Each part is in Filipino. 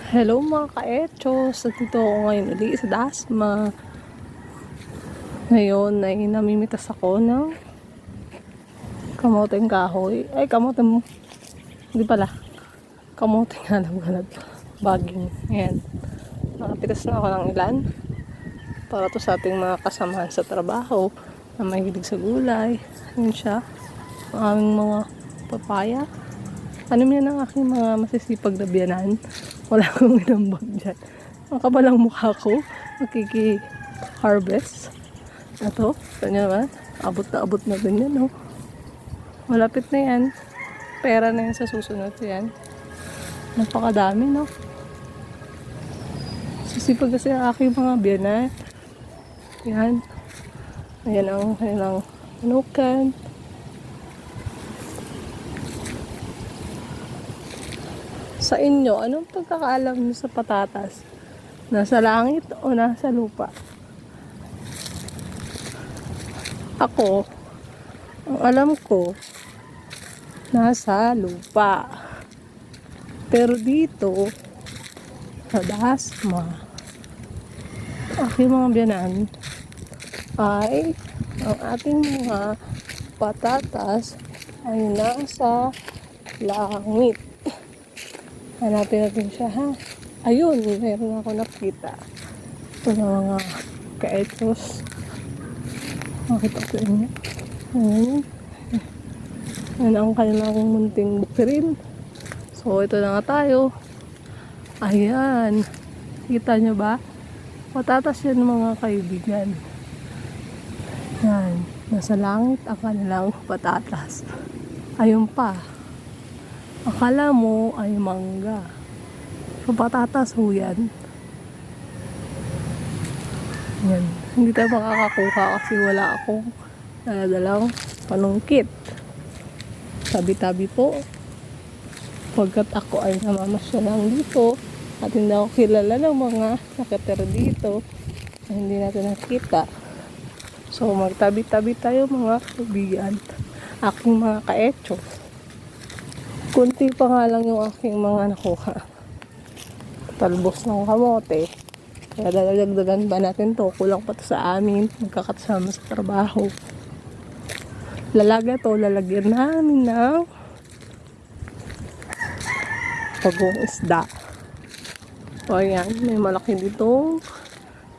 Hello mga ka-echos! Nandito ako ngayon ulit sa Dasma. Ngayon ay namimitas ako ng kamoteng kahoy. Ay, kamoteng... Hindi pala. Kamoteng halong-halog. Baging. Ayan. Nakapitas na ako ng ilan. Para to sa ating mga kasamahan sa trabaho na mahilig sa gulay. Ayan siya. Ang aming mga papaya. Ano yan ang aking mga masisipag na biyanan? Wala akong inambag dyan. Ang kabalang mukha ko, makiki-harvest. Ito, kanya naman, abot na din yan, no? Malapit na yan. Pera na yan sa susunod yan. Napakadami, no? Sisipag kasi ang aking mga biyanan. Yan. Ayan ang kanilang anukan. Sa inyo, anong pagkakaalam niyo sa patatas? Nasa langit o nasa lupa? Ako, ang alam ko, nasa lupa. Pero dito, sa Dasma, aking mga biyanan, ay ang ating mga patatas ay nasa langit. Hanapin natin siya, ha? Ayun, meron ako nakita. Ito na mga ka-ethos. Makita ko sa inyo. Ayan. Ayan ang kanilang munting bukirin. So, ito na nga tayo. Ayan. Kita nyo ba? Patatas yan mga kaibigan. Yan. Nasa langit ang kanilang patatas. Ayun pa. Akala mo ay mangga. So, patatas ho yan. Yan. Hindi tayo makakakuha kasi wala akong daladalang panungkit. Tabi-tabi po. Pagkat ako ay namamasyalang dito at hindi ako kilala ng mga nakatira dito na hindi natin nakita. So, magtabi-tabi tayo mga kaibigan. Aking mga ka-echo. Kunti pa nga lang yung aking mga nakuha. Talbos ng kamote. Kaya dadagdagan ba natin to? Kulang pa to sa amin. Magkakasama sa trabaho. Lalagyan namin ng pagong isda. O yan, may malaki ditong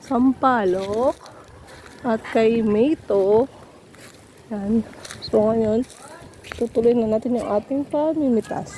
sampalok. At kay Mayto. Yan. So ngayon, tutuloy na natin yung ating pamimitas.